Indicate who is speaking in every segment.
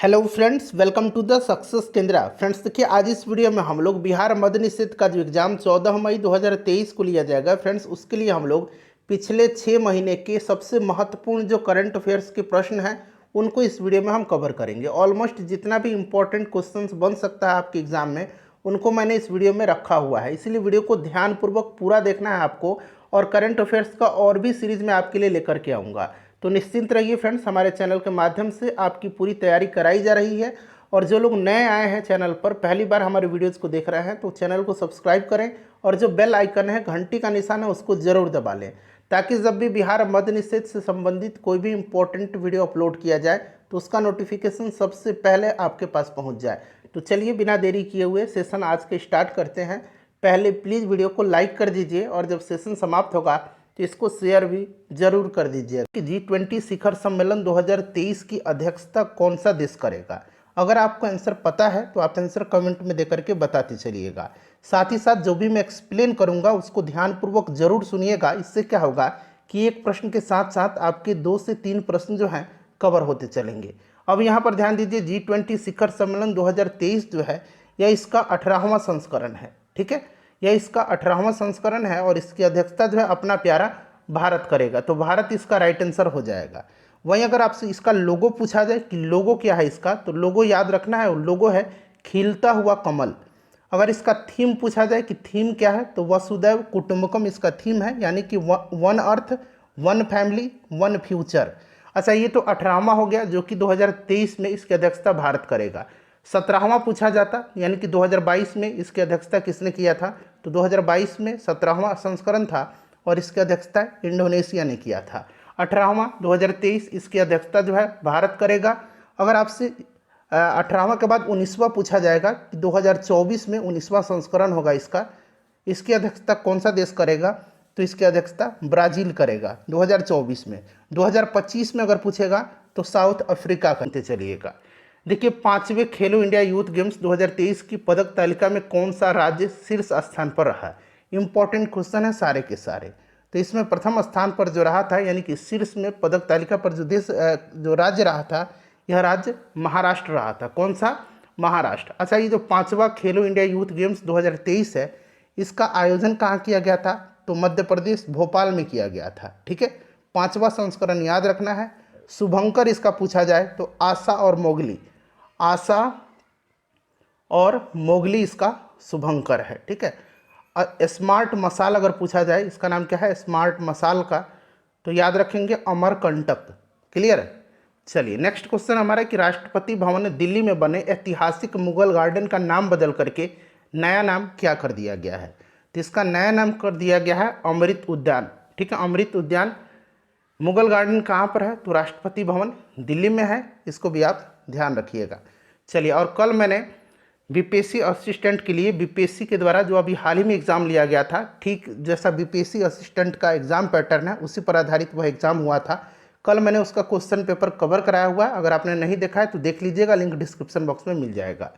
Speaker 1: Hello friends, welcome to the success Kendra. Friends देखिए, आज इस वीडियो में हम लोग बिहार मद्य निषेध का जो एग्ज़ाम 14 मई 2023 को लिया जाएगा फ्रेंड्स, उसके लिए हम लोग पिछले 6 महीने के सबसे महत्वपूर्ण जो करंट अफेयर्स के प्रश्न हैं उनको इस वीडियो में हम कवर करेंगे। ऑलमोस्ट जितना भी इंपॉर्टेंट क्वेश्चंस बन सकता है आपके एग्ज़ाम में उनको मैंने इस वीडियो में रखा हुआ है, इसीलिए वीडियो को ध्यानपूर्वक पूरा देखना है आपको। और करंट अफेयर्स का और भी सीरीज़ में आपके लिए लेकर के आऊँगा, तो निश्चिंत रहिए फ्रेंड्स। हमारे चैनल के माध्यम से आपकी पूरी तैयारी कराई जा रही है। और जो लोग नए आए हैं चैनल पर, पहली बार हमारे वीडियोज़ को देख रहे हैं, तो चैनल को सब्सक्राइब करें और जो बेल आइकन है, घंटी का निशान है, उसको ज़रूर दबा लें, ताकि जब भी बिहार मद्य निषेध से संबंधित कोई भी इंपॉर्टेंट वीडियो अपलोड किया जाए तो उसका नोटिफिकेशन सबसे पहले आपके पास पहुंच जाए। तो चलिए बिना देरी किए हुए सेशन आज के स्टार्ट करते हैं। पहले प्लीज़ वीडियो को लाइक कर दीजिए और जब सेशन समाप्त होगा तो इसको शेयर भी जरूर कर दीजिए कि G20 शिखर सम्मेलन 2023 की अध्यक्षता कौन सा देश करेगा। अगर आपको आंसर पता है तो आप आंसर कमेंट में देकर के बताते चलिएगा। साथ ही साथ जो भी मैं एक्सप्लेन करूंगा उसको ध्यानपूर्वक जरूर सुनिएगा। इससे क्या होगा कि एक प्रश्न के साथ साथ आपके 2 से 3 प्रश्न जो हैं कवर होते चलेंगे। अब यहाँ पर ध्यान दीजिए, G20 शिखर सम्मेलन 2023 जो है यह इसका 18वां संस्करण है। ठीक है, यह इसका 18वां संस्करण है और इसकी अध्यक्षता जो है अपना प्यारा भारत करेगा, तो भारत इसका राइट आंसर हो जाएगा। वहीं अगर आपसे इसका लोगो पूछा जाए कि लोगो क्या है इसका, तो लोगो याद रखना है, लोगो है खिलता हुआ कमल। अगर इसका थीम पूछा जाए कि थीम क्या है, तो वसुदैव कुटुंबकम इसका थीम है, यानी कि one earth, one family, one future. अच्छा, ये तो 18वां हो गया जो कि 2023 में इसकी अध्यक्षता भारत करेगा। 17वां पूछा जाता, यानी कि 2022 में इसकी अध्यक्षता किसने किया था, तो 2022 में 17वां संस्करण था और इसकी अध्यक्षता इंडोनेशिया ने किया था। 18वां 2023 इसकी अध्यक्षता जो है भारत करेगा। अगर आपसे 18वां के बाद 19वां पूछा जाएगा कि 2024 में 19वां संस्करण होगा इसका, इसकी अध्यक्षता कौन सा देश करेगा, तो इसकी अध्यक्षता ब्राज़ील करेगा 2024 में। 2025 में अगर पूछेगा तो साउथ अफ्रीका करते चलिएगा। देखिए, 5वें खेलो इंडिया यूथ गेम्स 2023 की पदक तालिका में कौन सा राज्य शीर्ष स्थान पर रहा। इंपॉर्टेंट क्वेश्चन है सारे के सारे। तो इसमें प्रथम स्थान पर जो रहा था, यानी कि शीर्ष में पदक तालिका पर जो देश जो राज्य रहा था, यह राज्य महाराष्ट्र रहा था। कौन सा? महाराष्ट्र। अच्छा, ये जो 5वां खेलो इंडिया यूथ गेम्स 2023 है, इसका आयोजन कहाँ किया गया था, तो मध्य प्रदेश भोपाल में किया गया था। ठीक है, 5वां संस्करण याद रखना है। शुभंकर इसका पूछा जाए तो आशा और मोगली, आशा और मोगली इसका शुभंकर है। ठीक है, स्मार्ट मसाल अगर पूछा जाए, इसका नाम क्या है स्मार्ट मसाल का, तो याद रखेंगे अमरकंटक। क्लियर है। चलिए नेक्स्ट क्वेश्चन हमारा कि राष्ट्रपति भवन दिल्ली में बने ऐतिहासिक मुगल गार्डन का नाम बदल करके नया नाम क्या कर दिया गया है, तो इसका नया नाम कर दिया गया है अमृत उद्यान। ठीक है, अमृत उद्यान। मुगल गार्डन कहाँ पर है, तो राष्ट्रपति भवन दिल्ली में है, इसको भी आप ध्यान रखिएगा। चलिए, और कल मैंने बीपीएससी असिस्टेंट के लिए बीपीएससी के द्वारा जो अभी हाल ही में एग्ज़ाम लिया गया था, ठीक जैसा बीपीएससी असिस्टेंट का एग्ज़ाम पैटर्न है उसी पर आधारित वह एग्ज़ाम हुआ था। कल मैंने उसका क्वेश्चन पेपर कवर कराया हुआ है, अगर आपने नहीं देखा है तो देख लीजिएगा, लिंक डिस्क्रिप्शन बॉक्स में मिल जाएगा।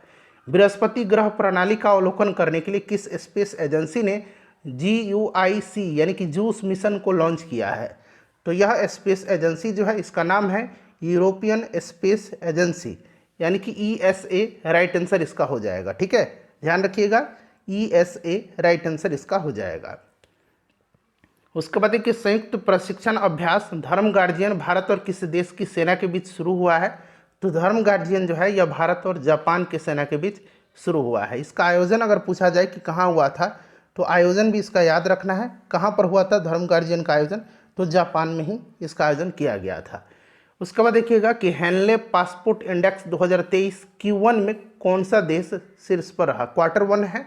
Speaker 1: बृहस्पति ग्रह प्रणाली का अवलोकन करने के लिए किस स्पेस एजेंसी ने GUIC यानी कि जूस मिशन को लॉन्च किया है, तो यह स्पेस एजेंसी जो है इसका नाम है यूरोपियन स्पेस एजेंसी, यानी कि ESA राइट आंसर इसका हो जाएगा। ठीक है, ध्यान रखिएगा, ESA राइट आंसर इसका हो जाएगा। उसके बाद देखिए, संयुक्त प्रशिक्षण अभ्यास धर्म गार्जियन भारत और किस देश की सेना के बीच शुरू हुआ है, तो धर्म गार्जियन जो है यह भारत और जापान के सेना के बीच शुरू हुआ है। इसका आयोजन अगर पूछा जाए कि कहाँ हुआ था, तो आयोजन भी इसका याद रखना है, कहाँ पर हुआ था धर्म गार्जियन का आयोजन, तो जापान में ही इसका आयोजन किया गया था। उसके बाद देखिएगा कि हैनले पासपोर्ट इंडेक्स 2023 Q1 में कौन सा देश शीर्ष पर रहा, Q1 है,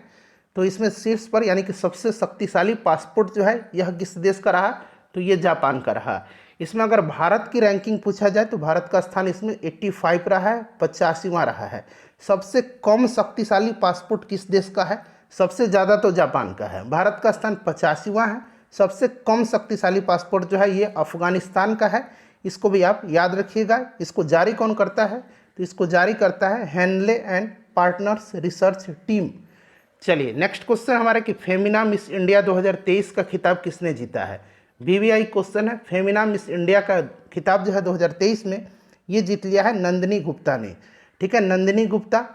Speaker 1: तो इसमें शीर्ष पर यानी कि सबसे शक्तिशाली पासपोर्ट जो है यह किस देश का रहा, तो ये जापान का रहा। इसमें अगर भारत की रैंकिंग पूछा जाए तो भारत का स्थान इसमें 85 रहा है, 85वां रहा है। सबसे कम शक्तिशाली पासपोर्ट किस देश का है, सबसे ज़्यादा तो जापान का है, भारत का स्थान 85वां है। सबसे कम शक्तिशाली पासपोर्ट जो है ये अफगानिस्तान का है, इसको भी आप याद रखिएगा। इसको जारी कौन करता है, तो इसको जारी करता है Henle and partners research team. चलिए नेक्स्ट क्वेश्चन हमारा कि फेमिना मिस इंडिया 2023 का खिताब किसने जीता है। VVI क्वेश्चन है। फेमिना मिस इंडिया का खिताब जो है 2023 में ये जीत लिया है नंदिनी गुप्ता ने। ठीक है, Nandini Gupta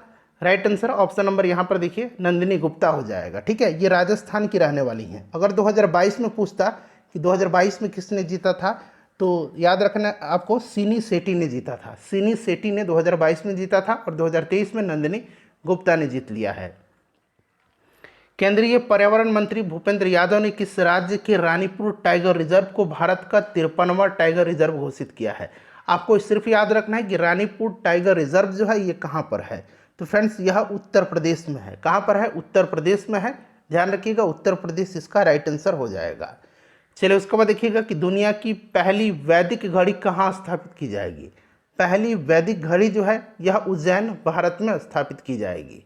Speaker 1: right answer, option number यहाँ पर देखिए नंदिनी गुप्ता हो जाएगा। ठीक है, ये राजस्थान की रहने वाली हैं। अगर 2022 में पूछता कि 2022 में किसने जीता था, तो याद रखना आपको सिनी सेठी ने जीता था। सिनी सेठी ने 2022 में जीता था और 2023 में नंदिनी गुप्ता ने जीत लिया है। केंद्रीय पर्यावरण मंत्री भूपेंद्र यादव ने किस राज्य के रानीपुर टाइगर रिजर्व को भारत का 53वां टाइगर रिजर्व घोषित किया है? आपको सिर्फ याद रखना है कि रानीपुर टाइगर रिजर्व जो है ये कहाँ पर है। तो फ्रेंड्स यह उत्तर प्रदेश में है। कहाँ पर है? उत्तर प्रदेश में है। ध्यान रखिएगा, उत्तर प्रदेश इसका राइट आंसर हो जाएगा। चलिए उसके बाद देखिएगा कि दुनिया की पहली वैदिक घड़ी कहाँ स्थापित की जाएगी। पहली वैदिक घड़ी जो है यह उज्जैन भारत में स्थापित की जाएगी।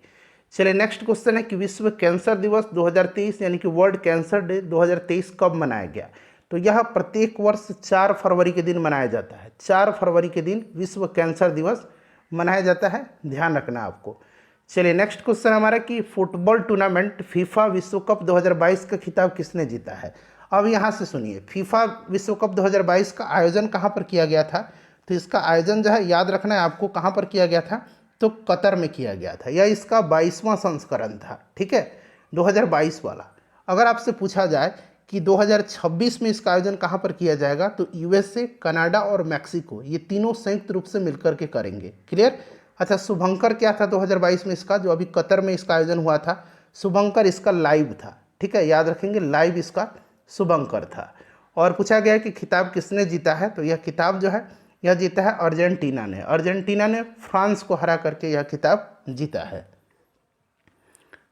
Speaker 1: चलिए नेक्स्ट क्वेश्चन है कि विश्व कैंसर दिवस 2023 यानी कि वर्ल्ड कैंसर डे 2023 कब मनाया गया? तो यह प्रत्येक वर्ष 4 फरवरी के दिन मनाया जाता है। 4 फरवरी के दिन विश्व कैंसर दिवस मनाया जाता है, ध्यान रखना आपको। चलिए नेक्स्ट क्वेश्चन हमारा कि फुटबॉल टूर्नामेंट फीफा विश्व कप 2022 का खिताब किसने जीता है? अब यहाँ से सुनिए, फीफा विश्व कप 2022 का आयोजन कहाँ पर किया गया था? तो इसका आयोजन जो है याद रखना है आपको, कहाँ पर किया गया था? तो कतर में किया गया था। यह इसका 22वां संस्करण था। ठीक है, 2022 वाला। अगर आपसे पूछा जाए कि 2026 में इसका आयोजन कहाँ पर किया जाएगा, तो यूएसए, कनाडा और मैक्सिको ये तीनों संयुक्त रूप से मिलकर के करेंगे। क्लियर? अच्छा, शुभंकर क्या था 2022 में इसका, जो अभी कतर में इसका आयोजन हुआ था? शुभंकर इसका लाइव था। ठीक है, याद रखेंगे, लाइव इसका शुभंकर था। और पूछा गया कि खिताब किसने जीता है, तो यह खिताब जो है यह जीता है अर्जेंटीना ने। अर्जेंटीना ने फ्रांस को हरा करके यह खिताब जीता है।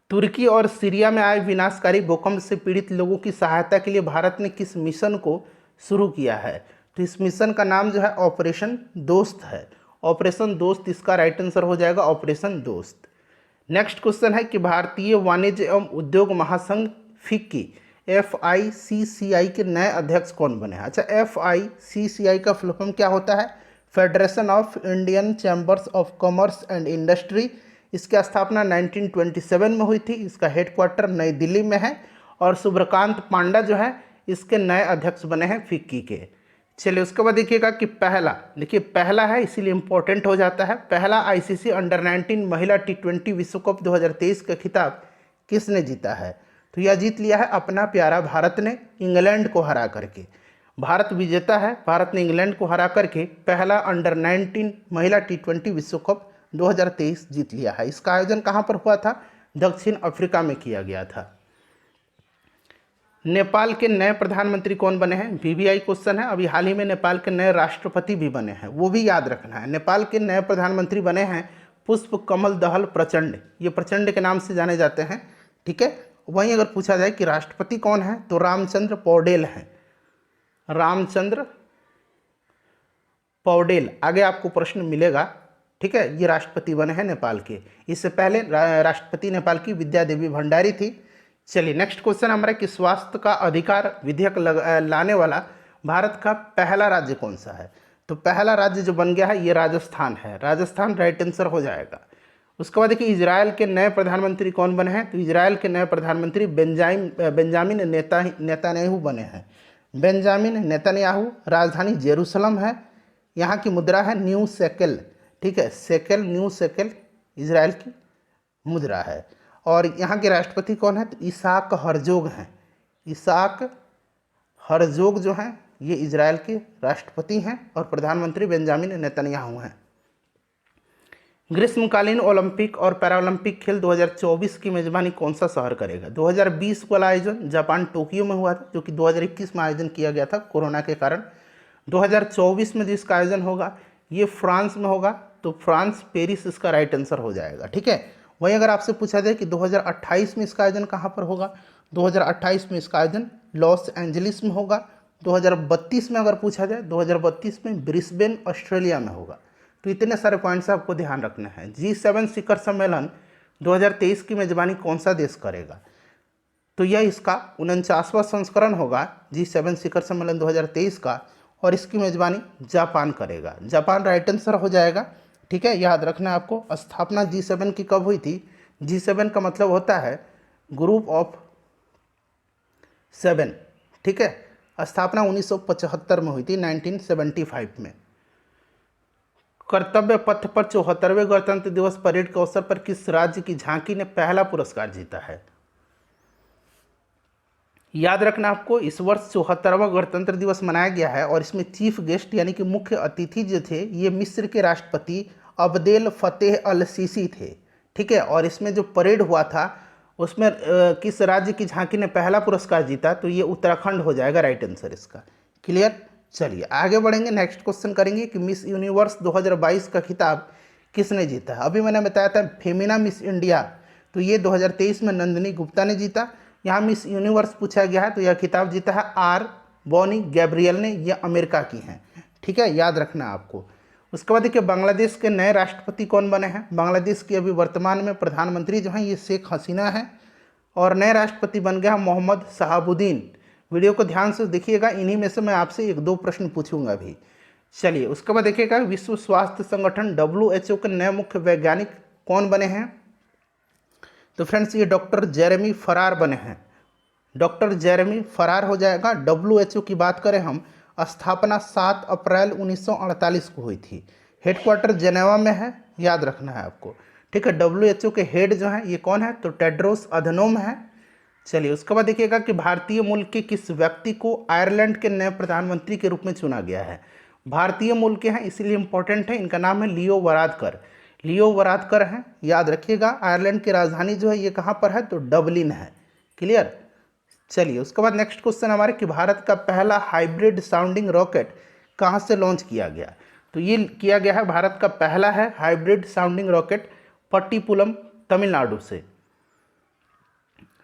Speaker 1: तुर्की और सीरिया में आए विनाशकारी भूकंप से पीड़ित लोगों की सहायता के लिए भारत ने किस मिशन को शुरू किया है? तो इस मिशन का नाम जो है ऑपरेशन दोस्त है। ऑपरेशन दोस्त इसका राइट आंसर हो जाएगा, ऑपरेशन दोस्त। नेक्स्ट क्वेश्चन है कि भारतीय वाणिज्य एवं उद्योग महासंघ फिक्की FICCI के नए अध्यक्ष कौन बने हैं? अच्छा, FICCI का फुल फॉर्म क्या होता है? Federation of Indian chambers of commerce and industry. इसकी स्थापना 1927 में हुई थी। इसका हेडक्वार्टर नई दिल्ली में है और शुभ्रकांत पांडा जो है इसके नए अध्यक्ष बने हैं फिक्की के। चलिए उसके बाद देखिएगा कि पहला, देखिए पहला है इसीलिए इंपॉर्टेंट हो जाता है, पहला ICC अंडर-19 महिला T20 विश्व कप 2023 का खिताब किसने जीता है? तो यह जीत लिया है अपना प्यारा भारत ने, इंग्लैंड को हरा करके। भारत विजेता है, भारत ने इंग्लैंड को हरा करके पहला अंडर-19 महिला T20 विश्व कप 2023 जीत लिया है। इसका आयोजन कहाँ पर हुआ था? दक्षिण अफ्रीका में किया गया था। नेपाल के नए प्रधानमंत्री कौन बने हैं? VVI क्वेश्चन है। अभी हाल ही में नेपाल के नए राष्ट्रपति भी बने हैं, वो भी याद रखना है। नेपाल के नए प्रधानमंत्री बने हैं पुष्प कमल दहल प्रचंड। ये प्रचंड के नाम से जाने जाते हैं। ठीक है, वहीं अगर पूछा जाए कि राष्ट्रपति कौन है, तो रामचंद्र पौडेल हैं। रामचंद्र पौडेल, आगे आपको प्रश्न मिलेगा। ठीक है, ये राष्ट्रपति बने हैं नेपाल के। इससे पहले राष्ट्रपति नेपाल की विद्या देवी भंडारी थी। चलिए नेक्स्ट क्वेश्चन हमारा कि स्वास्थ्य का अधिकार विधेयक लाने वाला भारत का पहला राज्य कौन सा है? तो पहला राज्य जो बन गया है ये राजस्थान है। राजस्थान राइट आंसर हो जाएगा। उसके बाद देखिए इजराइल के नए प्रधानमंत्री कौन बने हैं? तो इजराइल के नए प्रधानमंत्री बेंजामिन नेतान्याहू बने हैं। Benjamin Netanyahu. राजधानी जेरूसलम है। यहाँ की मुद्रा है न्यू शेकेल। ठीक है, शेकेल, न्यू शेकेल इजराइल की मुद्रा है। और यहाँ के राष्ट्रपति कौन है? तो इसाक हर्जोग हैं। इसाक हर्जोग जो हैं ये इजराइल के राष्ट्रपति हैं और प्रधानमंत्री बेंजामिन नेतन्याहू हैं। ग्रीष्मकालीन ओलंपिक और पैरालंपिक खेल 2024 की मेजबानी कौन सा शहर करेगा? 2020 वाला आयोजन जापान टोक्यो में हुआ था, जो कि 2021 में आयोजन किया गया था कोरोना के कारण। 2024 में जिसका आयोजन होगा ये फ्रांस में होगा, तो फ्रांस, पेरिस इसका राइट आंसर हो जाएगा। ठीक है, वहीं अगर आपसे पूछा जाए कि 2028 में इसका आयोजन कहाँ पर होगा, 2028 में इसका आयोजन लॉस एंजलिस में होगा। 2032 में अगर पूछा जाए, 2032 में ब्रिस्बेन ऑस्ट्रेलिया में होगा। तो इतने सारे पॉइंट्स आपको ध्यान रखना है। G7 शिखर सम्मेलन 2023 की मेजबानी कौन सा देश करेगा? तो यह इसका 49वां संस्करण होगा G7 शिखर सम्मेलन 2023 का, और इसकी मेजबानी जापान करेगा। जापान राइट आंसर हो जाएगा। ठीक है, याद रखना है आपको। स्थापना G7 की कब हुई थी? G7 का मतलब होता है ग्रुप ऑफ 7। ठीक है, स्थापना 1975 में हुई थी, 1975 में। कर्तव्य पथ पर 74वें गणतंत्र दिवस परेड के अवसर पर किस राज्य की झांकी ने पहला पुरस्कार जीता है? याद रखना आपको, इस वर्ष 74वां गणतंत्र दिवस मनाया गया है और इसमें चीफ गेस्ट यानी कि मुख्य अतिथि जो थे ये मिस्र के राष्ट्रपति अब्देल फतेह अल सीसी थे। ठीक है, और इसमें जो परेड हुआ था उसमें किस राज्य की झांकी ने पहला पुरस्कार जीता? तो ये उत्तराखंड हो जाएगा राइट आंसर इसका। क्लियर, चलिए आगे बढ़ेंगे। नेक्स्ट क्वेश्चन करेंगे कि मिस यूनिवर्स 2022 का खिताब किसने जीता? अभी मैंने बताया था फेमिना मिस इंडिया, तो ये 2023 में नंदिनी गुप्ता ने जीता। यहाँ मिस यूनिवर्स पूछा गया है तो यह खिताब जीता है आर बॉनी गैब्रियल ने, यह अमेरिका की हैं। ठीक है, याद रखना आपको। उसके बाद देखिए बांग्लादेश के नए राष्ट्रपति कौन बने हैं? बांग्लादेश की अभी वर्तमान में प्रधानमंत्री जो हैं ये शेख हसीना है और नए राष्ट्रपति बन गया मोहम्मद शहाबुद्दीन। वीडियो को ध्यान से देखिएगा, इन्हीं में से मैं आपसे 1-2 प्रश्न पूछूंगा अभी। चलिए उसके बाद देखिएगा विश्व स्वास्थ्य संगठन WHO के नए मुख्य वैज्ञानिक कौन बने हैं? तो फ्रेंड्स ये डॉक्टर जेरेमी फरार बने हैं। डॉक्टर जेरेमी फरार हो जाएगा। WHO की बात करें हम, स्थापना 7 अप्रैल 1948 को हुई थी। हेडक्वार्टर जेनेवा में है, याद रखना है आपको। ठीक है, WHO के हेड जो हैं ये कौन है? तो टेड्रोस अधनोम है। चलिए उसके बाद देखिएगा कि भारतीय मूल के किस व्यक्ति को आयरलैंड के नए प्रधानमंत्री के रूप में चुना गया है? भारतीय मूल के हैं इसलिए इंपॉर्टेंट है, इनका नाम है लियो वरादकर। लियो वरादकर हैं, याद रखिएगा। आयरलैंड की राजधानी जो है ये कहाँ पर है? तो डबलिन है। क्लियर, चलिए उसके बाद नेक्स्ट क्वेश्चन हमारे कि भारत का पहला हाइब्रिड साउंडिंग रॉकेट कहाँ से लॉन्च किया गया? तो ये किया गया है, भारत का पहला है हाइब्रिड साउंडिंग रॉकेट पट्टीपुलम तमिलनाडु से।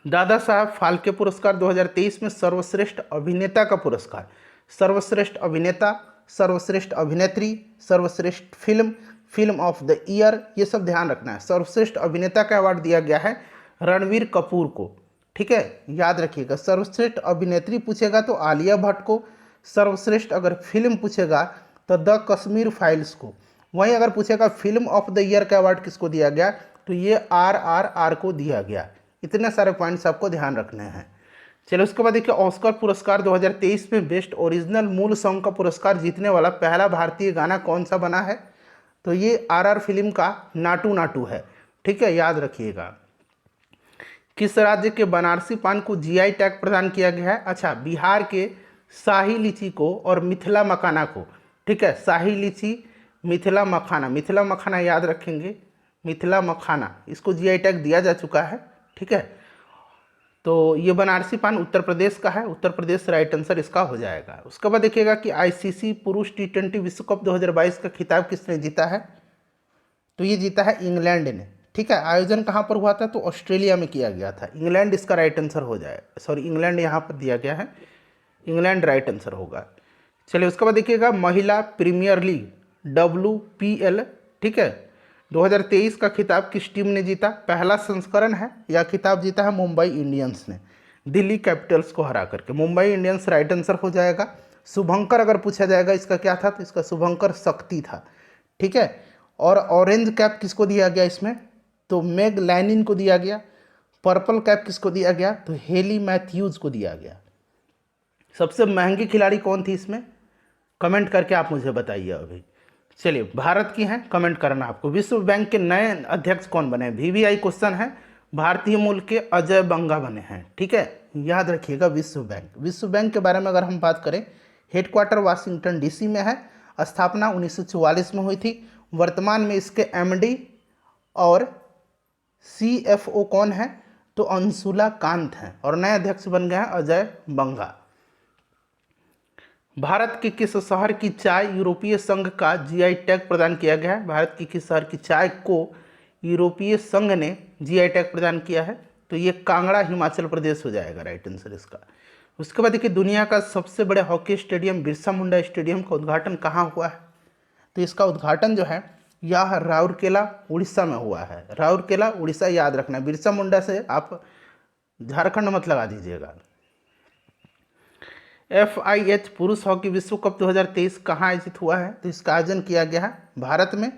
Speaker 1: दादा साहब फाल्के पुरस्कार 2023 में सर्वश्रेष्ठ अभिनेता का पुरस्कार, सर्वश्रेष्ठ अभिनेता, सर्वश्रेष्ठ अभिनेत्री, सर्वश्रेष्ठ film, film of the year, ये सब ध्यान रखना है। सर्वश्रेष्ठ अभिनेता का अवार्ड दिया गया है रणवीर कपूर को। ठीक है, याद रखिएगा। सर्वश्रेष्ठ अभिनेत्री पूछेगा तो आलिया भट्ट को। सर्वश्रेष्ठ अगर फिल्म पूछेगा तो द कश्मीर फाइल्स को। वहीं अगर पूछेगा फिल्म ऑफ द ईयर का अवार्ड किसको दिया गया? तो ये RRR को दिया गया। इतने सारे पॉइंट्स आपको ध्यान रखने हैं। चलो उसके बाद देखिए ऑस्कर पुरस्कार 2023 में बेस्ट ओरिजिनल मूल सॉन्ग का पुरस्कार जीतने वाला पहला भारतीय गाना कौन सा बना है? तो ये RR फिल्म का नाटू नाटू है। ठीक है, याद रखिएगा। किस राज्य के बनारसी पान को GI टैग प्रदान किया गया है? अच्छा, बिहार के शाही लीची को और मिथिला मखाना को। ठीक है, शाही लीची, मिथिला मखाना, मिथिला मखाना याद रखेंगे, मिथिला मखाना, इसको GI टैग दिया जा चुका है। ठीक है, तो ये बनारसी पान उत्तर प्रदेश का है, उत्तर प्रदेश राइट आंसर इसका हो जाएगा। उसके बाद देखिएगा कि ICC पुरुष T20 विश्व कप 2022 का खिताब किसने जीता है? तो ये जीता है इंग्लैंड ने। ठीक है, आयोजन कहाँ पर हुआ था? तो ऑस्ट्रेलिया में किया गया था। इंग्लैंड इसका राइट आंसर हो जाएगा, सॉरी इंग्लैंड यहाँ पर दिया गया है, इंग्लैंड राइट आंसर होगा। चलिए उसके बाद देखिएगा महिला प्रीमियर लीग WPL, ठीक है, 2023 का खिताब किस टीम ने जीता? पहला संस्करण है, यह खिताब जीता है मुंबई इंडियंस ने, दिल्ली कैपिटल्स को हरा करके। मुंबई इंडियंस राइट आंसर हो जाएगा। शुभंकर अगर पूछा जाएगा इसका क्या था? तो इसका शुभंकर शक्ति था। ठीक है, और ऑरेंज कैप किसको दिया गया इसमें? तो मेग लैनिन को दिया गया। पर्पल कैप किसको दिया गया? तो हेली मैथ्यूज को दिया गया। सबसे महंगी खिलाड़ी कौन थी इसमें? कमेंट करके आप मुझे बताइए अभी। चलिए भारत की हैं, कमेंट करना आपको। विश्व बैंक के नए अध्यक्ष कौन बने? VVI क्वेश्चन है। भारतीय मूल के अजय बंगा बने हैं। ठीक है, याद रखिएगा। विश्व बैंक के बारे में अगर हम बात करें, हेडक्वार्टर वाशिंगटन DC में है, स्थापना 1944 में हुई थी। वर्तमान में इसके MD और CFO कौन है? तो अंशुला कांत हैं, और नए अध्यक्ष बन गए हैं अजय बंगा। भारत के किस शहर की चाय यूरोपीय संघ का GI टैग प्रदान किया गया है? भारत की किस शहर की चाय को यूरोपीय संघ ने GI टैग प्रदान किया है? तो ये कांगड़ा हिमाचल प्रदेश हो जाएगा राइट आंसर इसका। उसके बाद देखिए दुनिया का सबसे बड़े hockey stadium Birsa Munda stadium का उद्घाटन कहाँ हुआ है? तो इसका उद्घाटन जो है यह राउरकेला उड़ीसा में हुआ है। राउरकेला उड़ीसा याद रखना। बिरसा मुंडा से आप झारखंड मत लगा दीजिएगा। FIH पुरुष हॉकी विश्व कप 2023 कहाँ आयोजित हुआ है? तो इसका आयोजन किया गया है भारत में,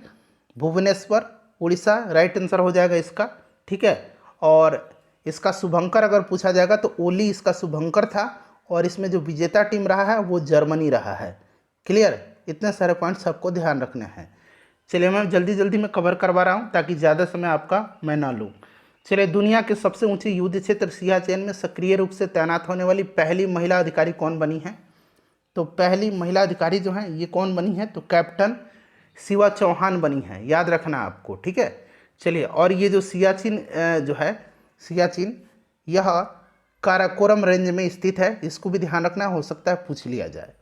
Speaker 1: भुवनेश्वर, उड़ीसा राइट आंसर हो जाएगा इसका। ठीक है, और इसका शुभंकर अगर पूछा जाएगा तो ओली इसका शुभंकर था, और इसमें जो विजेता टीम रहा है वो जर्मनी रहा है। क्लियर, इतने सारे पॉइंट्स आपको ध्यान रखने हैं। चलिए मैं जल्दी जल्दी में कवर करवा रहा हूँ ताकि ज़्यादा समय आपका मैं ना लूँ। चलिए, दुनिया के सबसे ऊंचे युद्ध क्षेत्र सियाचिन में सक्रिय रूप से तैनात होने वाली पहली महिला अधिकारी कौन बनी है? तो पहली महिला अधिकारी जो है ये कौन बनी है? तो कैप्टन शिवा चौहान बनी है, याद रखना आपको, ठीक है। चलिए, और ये जो सियाचिन जो है सियाचिन, यह काराकोरम रेंज में स्थित है, इसको भी ध्यान रखना, हो सकता है पूछ लिया जाए।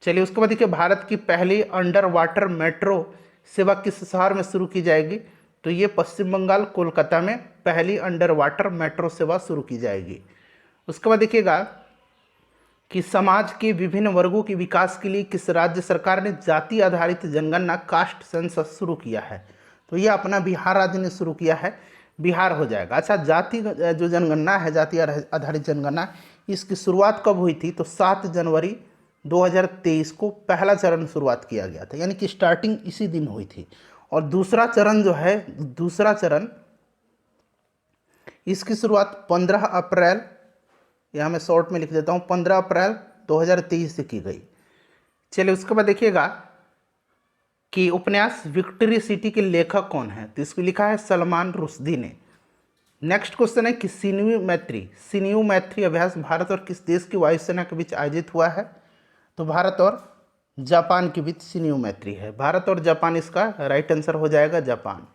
Speaker 1: चलिए, उसके बाद देखिए, भारत की पहली अंडर वाटर मेट्रो सेवा किस शहर में शुरू की जाएगी? तो ये पश्चिम बंगाल कोलकाता में पहली अंडर वाटर मेट्रो सेवा शुरू की जाएगी। उसके बाद देखिएगा कि समाज के विभिन्न वर्गों के विकास के लिए किस राज्य सरकार ने जाति आधारित जनगणना कास्ट सेंसस शुरू किया है? तो ये अपना बिहार राज्य ने शुरू किया है, बिहार हो जाएगा। अच्छा, जाति जो जनगणना है, जाति आधारित जनगणना, इसकी शुरुआत कब हुई थी? तो 7 जनवरी 2023 को पहला चरण शुरुआत किया गया था, यानी कि स्टार्टिंग इसी दिन हुई थी। और दूसरा चरण जो है, दूसरा चरण, इसकी शुरुआत 15 अप्रैल, यहाँ मैं शॉर्ट में लिख देता हूँ, 15 अप्रैल 2023 से की गई। चलिए, उसके बाद देखिएगा कि उपन्यास विक्ट्री सिटी के लेखक कौन है? तो इसको लिखा है सलमान रुश्दी ने। नेक्स्ट क्वेश्चन है कि सिन्यू मैत्री अभ्यास भारत और किस देश की वायुसेना के बीच आयोजित हुआ है? तो भारत और जापान के बीच सिन्यू मैत्री है। भारत और जापान, इसका राइट आंसर हो जाएगा जापान।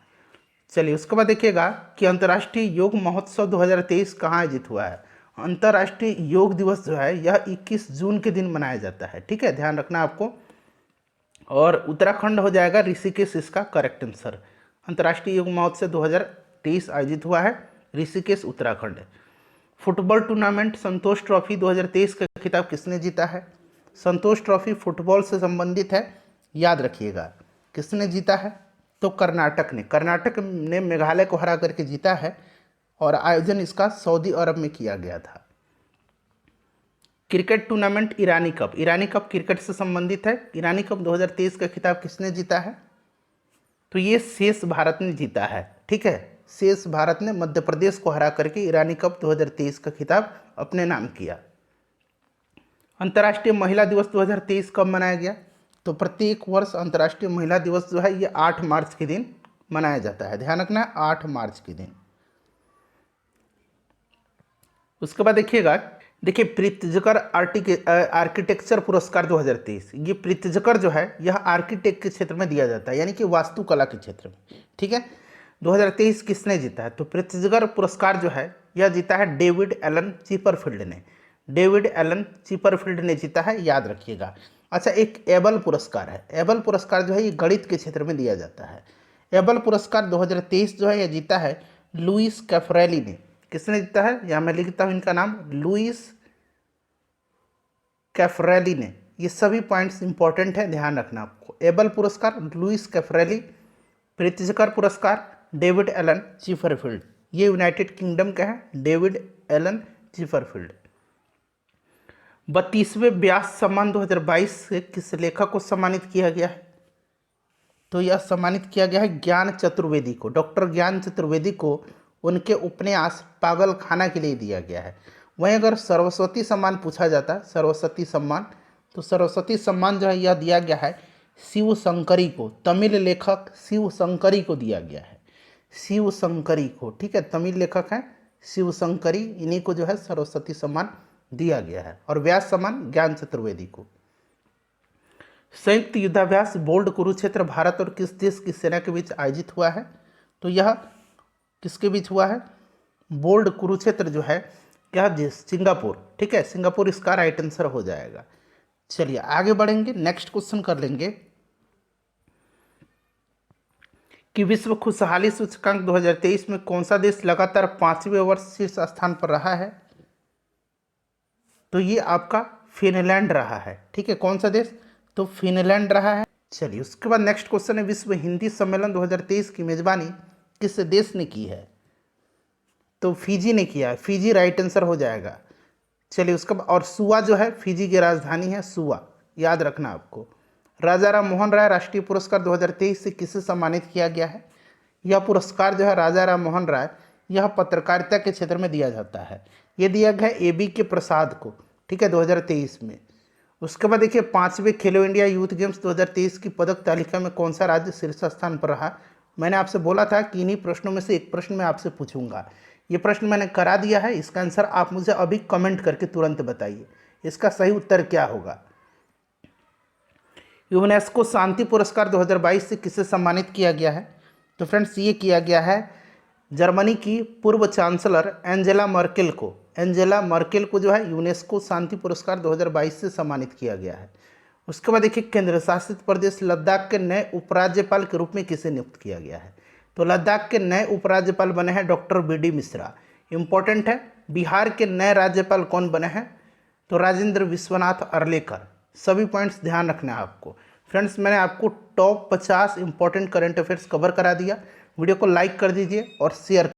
Speaker 1: चलिए, उसके बाद देखिएगा कि अंतर्राष्ट्रीय योग महोत्सव 2023 कहाँ आयोजित हुआ है? अंतर्राष्ट्रीय योग दिवस जो है यह 21 जून के दिन मनाया जाता है, ठीक है, ध्यान रखना आपको। और उत्तराखंड हो जाएगा ऋषिकेश, इसका करेक्ट आंसर। अंतर्राष्ट्रीय योग महोत्सव 2023 आयोजित हुआ है, ऋषिकेश, उत्तराखंड। फुटबॉल टूर्नामेंट संतोष ट्रॉफी 2023 का खिताब किसने जीता है? संतोष ट्रॉफी फुटबॉल से संबंधित है, याद रखिएगा। किसने जीता है? तो कर्नाटक ने। कर्नाटक ने मेघालय को हरा करके जीता है और आयोजन इसका सऊदी अरब में किया गया था। क्रिकेट टूर्नामेंट ईरानी कप, ईरानी कप क्रिकेट से संबंधित है। ईरानी कप 2023 का खिताब किसने जीता है? तो ये शेष भारत ने जीता है, ठीक है। शेष भारत ने मध्य प्रदेश को हरा करके ईरानी कप 2023 का खिताब अपने नाम किया। अंतर्राष्ट्रीय महिला दिवस 2023 कब मनाया गया? तो प्रत्येक वर्ष अंतर्राष्ट्रीय महिला दिवस जो है ये 8 मार्च के दिन मनाया जाता है, ध्यान रखना, 8 मार्च के दिन। उसके बाद देखिएगा, देखिए प्रित्जकर आर्किटेक्चर पुरस्कार 2023, ये प्रित्जकर जो है यह आर्किटेक्ट के क्षेत्र में दिया जाता है, यानी कि वास्तुकला के क्षेत्र में, ठीक है। 2023 किसने जीता है? तो प्रित्जकर पुरस्कार जो है यह जीता है डेविड एलन चिपरफील्ड ने। डेविड एलन चिपरफील्ड ने जीता है, याद रखिएगा। अच्छा, एक एबल पुरस्कार है। एबल पुरस्कार जो है ये गणित के क्षेत्र में दिया जाता है। एबल पुरस्कार 2023 जो है यह जीता है लुइस कैफरेली ने। किसने जीता है? यहाँ मैं लिखता हूँ इनका नाम, लुइस कैफरेली ने। ये सभी पॉइंट्स इंपॉर्टेंट है, ध्यान रखना आपको। एबल पुरस्कार लुइस कैफरेली, प्रित्जकर पुरस्कार डेविड एलन चिपरफील्ड, ये यूनाइटेड किंगडम का है, डेविड एलन चिपरफील्ड। 32वें व्यास सम्मान 2022 से किस लेखक को सम्मानित किया गया है? तो यह सम्मानित किया गया है ज्ञान चतुर्वेदी को। डॉक्टर ज्ञान चतुर्वेदी को उनके उपन्यास पागल खाना के लिए दिया गया है। वहीं अगर सरस्वती सम्मान पूछा जाता है, सरस्वती सम्मान, तो सरस्वती सम्मान जो है यह दिया गया है शिव शंकरी को। तमिल लेखक शिव शंकरी को दिया गया है, शिव शंकरी को, ठीक है, तमिल लेखक हैं शिव शंकरी, इन्हीं को जो है सरस्वती सम्मान दिया गया है। और व्यास सम्मान ज्ञान चतुर्वेदी को। संयुक्त युद्धाभ्यास बोल्ड कुरुक्षेत्र भारत और किस देश की सेना के बीच आयोजित हुआ है? तो यह किसके बीच हुआ है? बोल्ड कुरुक्षेत्र जो है यह देश सिंगापुर, ठीक है, सिंगापुर इसका राइट आंसर हो जाएगा। चलिए आगे बढ़ेंगे, नेक्स्ट क्वेश्चन कर लेंगे कि विश्व खुशहाली सूचकांक 2023 में कौन सा देश लगातार 5वें वर्ष शीर्ष स्थान पर रहा है? तो ये आपका फिनलैंड रहा है, ठीक है। कौन सा देश? तो फिनलैंड रहा है। चलिए उसके बाद नेक्स्ट क्वेश्चन है, विश्व हिंदी सम्मेलन 2023 की मेजबानी किस देश ने की है? तो फिजी ने किया है, फिजी राइट आंसर हो जाएगा। चलिए उसके बाद, और सुआ जो है फिजी की राजधानी है, सुआ, याद रखना आपको। राजा राम मोहन राय राष्ट्रीय पुरस्कार 2023 से किसे सम्मानित किया गया है? यह पुरस्कार जो है राजा राम मोहन राय, यह पत्रकारिता के क्षेत्र में दिया जाता है। ये दिया गया AB के प्रसाद को, ठीक है, 2023 में। उसके बाद देखिए 5वें खेलो इंडिया यूथ गेम्स 2023 की पदक तालिका में कौन सा राज्य शीर्ष स्थान पर रहा। मैंने आपसे बोला था कि इन्हीं प्रश्नों में से एक प्रश्न मैं आपसे पूछूंगा। ये प्रश्न मैंने करा दिया है, इसका आंसर आप मुझे अभी कमेंट करके तुरंत बताइए, इसका सही उत्तर क्या होगा। यूनेस्को शांति पुरस्कार 2022 से किसे सम्मानित किया गया है। तो फ्रेंड्स ये किया गया है जर्मनी की पूर्व चांसलर एंजेला मर्केल को। एंजेला मर्केल को जो है यूनेस्को शांति पुरस्कार 2022 से सम्मानित किया गया है। उसके बाद देखिए केंद्र शासित प्रदेश लद्दाख के नए उपराज्यपाल के रूप में किसे नियुक्त किया गया है। तो लद्दाख के नए उपराज्यपाल बने हैं डॉक्टर बी.डी. मिश्रा। इंपॉर्टेंट है, बिहार के नए राज्यपाल कौन बने हैं। तो राजेंद्र विश्वनाथ अर्लेकर। सभी पॉइंट्स ध्यान रखना है आपको। फ्रेंड्स मैंने आपको top 50 important current affairs cover करा दिया। वीडियो को लाइक कर दीजिए और शेयर